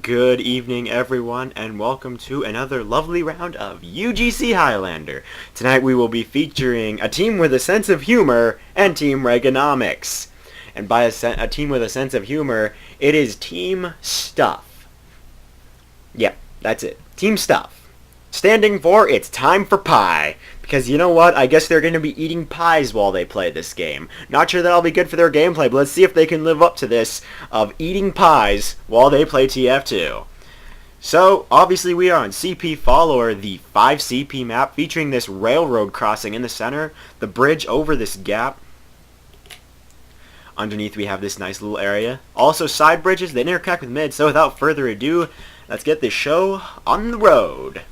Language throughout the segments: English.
Good evening, everyone, and welcome to another lovely round of UGC Highlander. Tonight we will be featuring a team with a sense of humor and Team Reaganomics. And by a team with a sense of humor, it is Team Stuff. Yep, that's it. Team Stuff. Standing for It's Time for Pie. Because you know what? I guess they're going to be eating pies while they play this game. Not sure that'll be good for their gameplay, but let's see if they can live up to this of eating pies while they play TF2. So, obviously we are on CP Follower, the 5CP map, featuring this railroad crossing in the center, the bridge over this gap. Underneath we have this nice little area. Also side bridges that interconnect with mid, so without further ado, let's get this show on the road.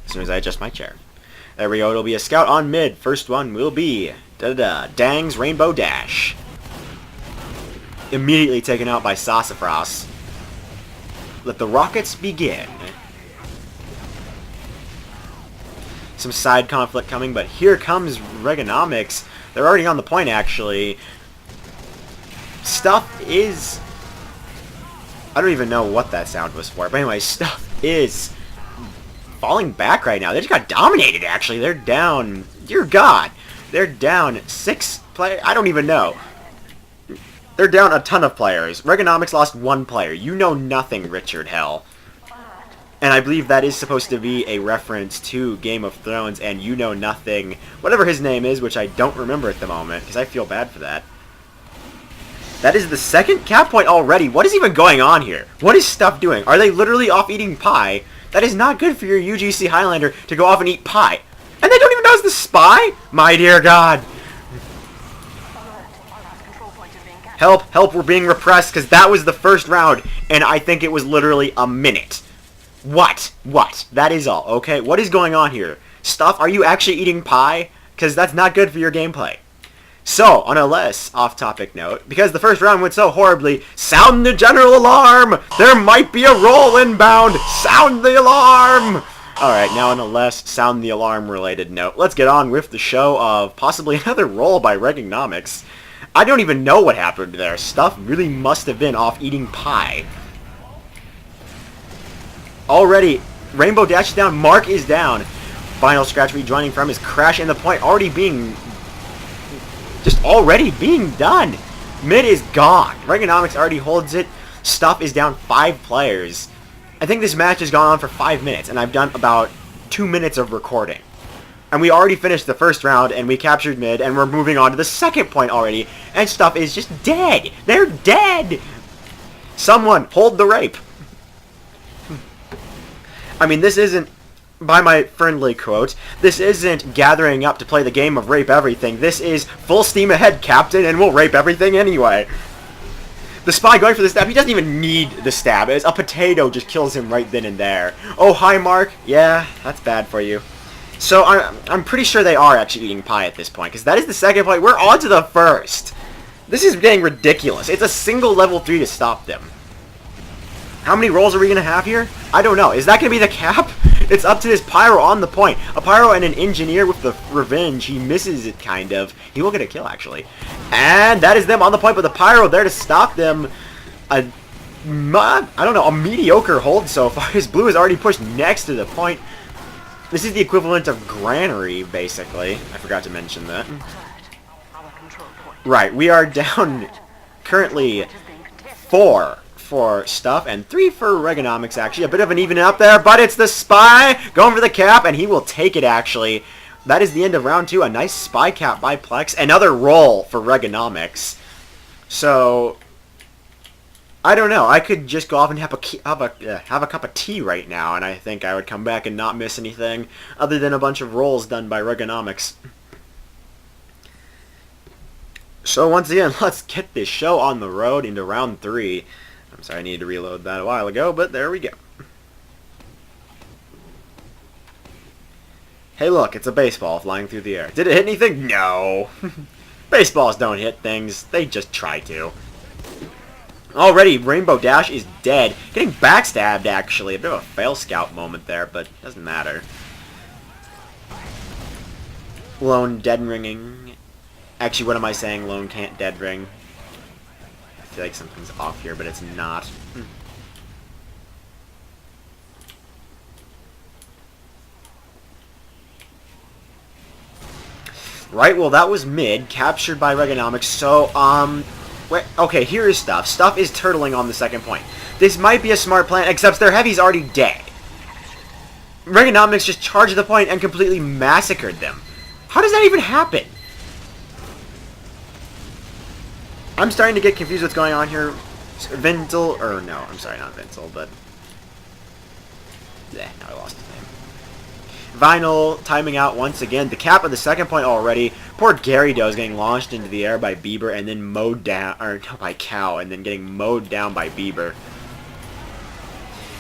As soon as I adjust my chair. There we go, it'll be a scout on mid. First one will be Dang's Rainbow Dash. Immediately taken out by Sassafras. Let the rockets begin. Some side conflict coming, but here comes Reaganomics. They're already on the point, actually. Stuff is... I don't even know what that sound was for, but anyway, Stuff is falling back right now. They just got dominated, actually. They're down... Dear God. They're down 6 players. I don't even know. They're down a ton of players. Reaganomics lost 1 player. You know nothing, Richard Hell. And I believe that is supposed to be a reference to Game of Thrones and You Know Nothing, whatever his name is, which I don't remember at the moment, because I feel bad for that. That is the second cap point already. What is even going on here? What is Stuff doing? Are they literally off eating pie? That is not good for your UGC Highlander to go off and eat pie. And they don't even know it's the spy? My dear God. Help, help, we're being repressed, because that was the first round, and I think it was literally a minute. What? That is all, okay? What is going on here? Stuff, are you actually eating pie? Because that's not good for your gameplay. So, on a less off-topic note, because the first round went so horribly, sound the general alarm! There might be a roll inbound! Sound the alarm! Alright, now on a less sound the alarm related note, let's get on with the show of possibly another roll by Reaganomics. I don't even know what happened there. Stuff really must have been off eating pie. Already, Rainbow Dash is down, Mark is down. Final Scratch rejoining from his crash in the point already being done. Mid is gone. Reaganomics already holds it. Stuff is down 5 players. I think this match has gone on for 5 minutes, and I've done about 2 minutes of recording. And we already finished the first round, and we captured mid, and we're moving on to the second point already, and Stuff is just dead. They're dead. Someone hold the rape. I mean, this isn't, by my friendly quote, this isn't gathering up to play the game of rape everything. This is full steam ahead, Captain, and we'll rape everything anyway. The spy going for the stab. He doesn't even need the stab. A potato just kills him right then and there. Oh, hi, Mark. Yeah, that's bad for you. So I'm pretty sure they are actually eating pie at this point, because that is the second point. We're on to the first. This is getting ridiculous. It's a single level 3 to stop them. How many rolls are we going to have here? I don't know. Is that going to be the cap? It's up to this Pyro on the point. A Pyro and an Engineer with the Revenge. He misses it, kind of. He will get a kill, actually. And that is them on the point, but the Pyro there to stop them. I don't know, a mediocre hold so far. His blue is already pushed next to the point. This is the equivalent of Granary, basically. I forgot to mention that. Right, we are down currently 4 for Stuff and 3 for Reaganomics, actually. A bit of an even up there, but it's the spy going for the cap, and he will take it, actually. That is the end of round 2. A nice spy cap by Plex. Another roll for Reaganomics. So, I don't know. I could just go off and have a cup of tea right now, and I think I would come back and not miss anything other than a bunch of rolls done by Reaganomics. So once again, let's get this show on the road into round 3. I'm sorry, I needed to reload that a while ago, but there we go. Hey look, it's a baseball flying through the air. Did it hit anything? No. Baseballs don't hit things, they just try to. Already, Rainbow Dash is dead. Getting backstabbed, actually. A bit of a fail scout moment there, but doesn't matter. Lone dead ringing. Actually, what am I saying? Lone can't dead ring. I feel like something's off here, but it's not. Right, well that was mid, captured by Reaganomics, so, wait, okay, here is Stuff. Stuff is turtling on the second point. This might be a smart plan, except their heavy's already dead. Reaganomics just charged the point and completely massacred them. How does that even happen? I'm starting to get confused what's going on here. Vintel, or no, I'm sorry, not Vintel, but... now I lost his name. Vinyl timing out once again. The cap of the second point already. Poor Gyarados is getting launched into the air by Bieber and then mowed down, or no, by Cow, and then getting mowed down by Bieber.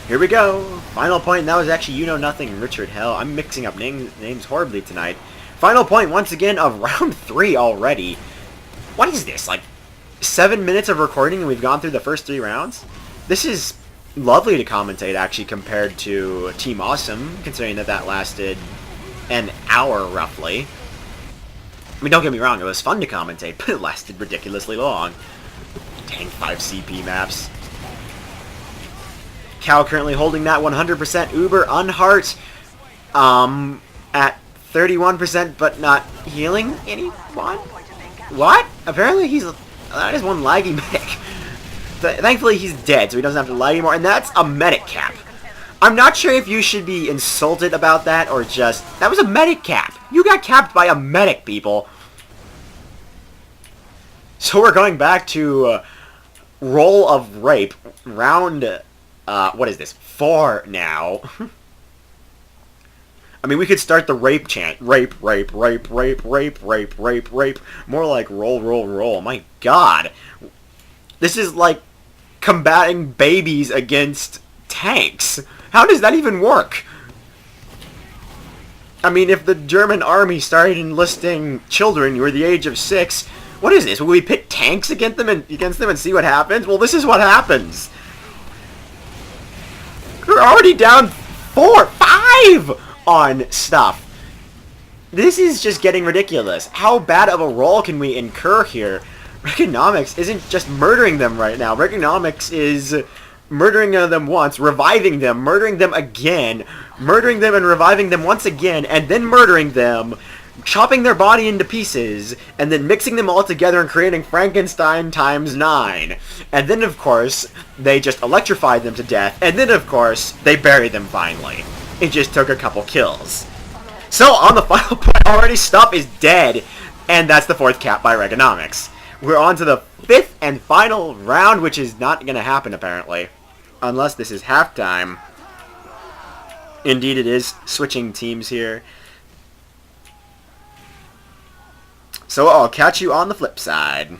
Here we go. Final point, and that was actually You Know Nothing, Richard Hell. I'm mixing up names horribly tonight. Final point once again of round 3 already. What is this, like 7 minutes of recording and we've gone through the first 3 rounds? This is lovely to commentate, actually, compared to Team Awesome, considering that that lasted an hour, roughly. I mean, don't get me wrong, it was fun to commentate, but it lasted ridiculously long. Dang, 5 CP maps. Cow currently holding that 100% Uber Unheart, at 31%, but not healing anyone? What? Apparently he's... that is one laggy medic. Thankfully, he's dead, so he doesn't have to lag anymore, and that's a medic cap. I'm not sure if you should be insulted about that, or just... that was a medic cap. You got capped by a medic, people. So we're going back to Roll of Rape. Round... what is this? 4 now. I mean, we could start the rape chant. Rape, rape, rape, rape, rape, rape, rape, rape. More like roll, roll, roll. My god. This is like combating babies against tanks. How does that even work? I mean, if the German army started enlisting children who were the age of 6, what is this? Will we pit tanks against them and see what happens? Well, this is what happens. We're already down 5 on Stuff. This is just getting ridiculous. How bad of a roll can we incur here? Reaganomics isn't just murdering them right now. Reaganomics is murdering them once, reviving them, murdering them again, murdering them and reviving them once again, and then murdering them, chopping their body into pieces, and then mixing them all together and creating Frankenstein times 9. And then, of course, they just electrified them to death, and then, of course, they buried them finally. It just took a couple kills. So, on the final point already, Stuff is dead, and that's the 4th cap by Reaganomics. We're on to the 5th and final round, which is not going to happen, apparently. Unless this is halftime. Indeed it is. Switching teams here. So I'll catch you on the flip side.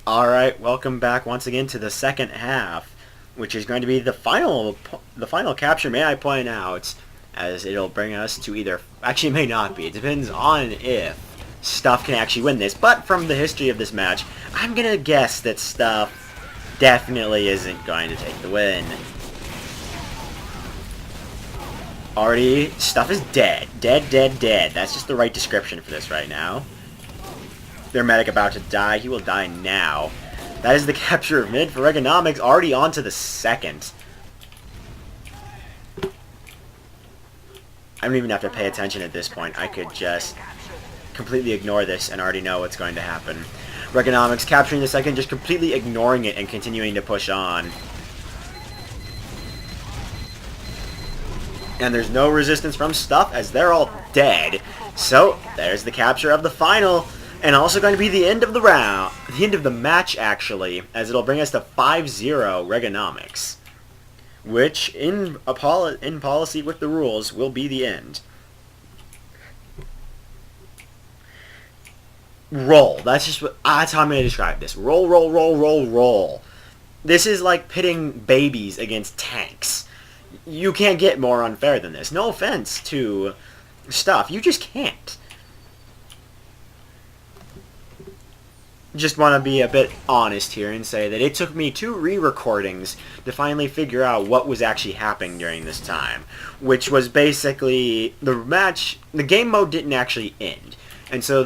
Alright, welcome back once again to the second half, which is going to be the final capture, may I point out, as it'll bring us to either... actually, it may not be. It depends on if Stuff can actually win this. But from the history of this match, I'm going to guess that Stuff definitely isn't going to take the win. Already, Stuff is dead. Dead, dead, dead. That's just the right description for this right now. Their medic about to die. He will die now. That is the capture of mid for Reaganomics. Already on to the 2nd. I don't even have to pay attention at this point. I could just completely ignore this and already know what's going to happen. Reaganomics capturing the 2nd, just completely ignoring it and continuing to push on. And there's no resistance from Stuff as they're all dead. So, there's the capture of the final. And also going to be the end of the round. The end of the match, actually. As it'll bring us to 5-0 Reaganomics. Which, in policy with the rules, will be the end. Roll. That's how I'm going to describe this. Roll, roll, roll, roll, roll. This is like pitting babies against tanks. You can't get more unfair than this. No offense to Stuff. You just can't. Just want to be a bit honest here and say that it took me 2 re-recordings to finally figure out what was actually happening during this time. Which was basically the game mode didn't actually end. And so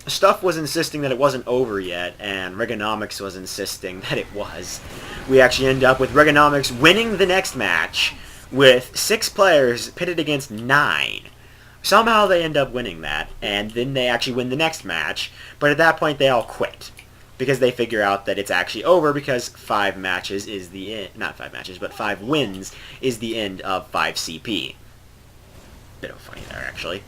Stuff was insisting that it wasn't over yet, and Reaganomics was insisting that it was. We actually end up with Reaganomics winning the next match with 6 players pitted against 9. Somehow they end up winning that, and then they actually win the next match, but at that point they all quit. Because they figure out that it's actually over because 5 matches is the end. Not 5 matches, but 5 wins is the end of 5 CP. Bit of funny there, actually.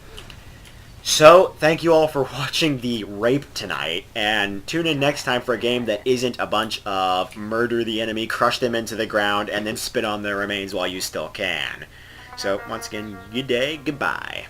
So, thank you all for watching the rape tonight, and tune in next time for a game that isn't a bunch of murder the enemy, crush them into the ground, and then spit on their remains while you still can. So, once again, good day, goodbye.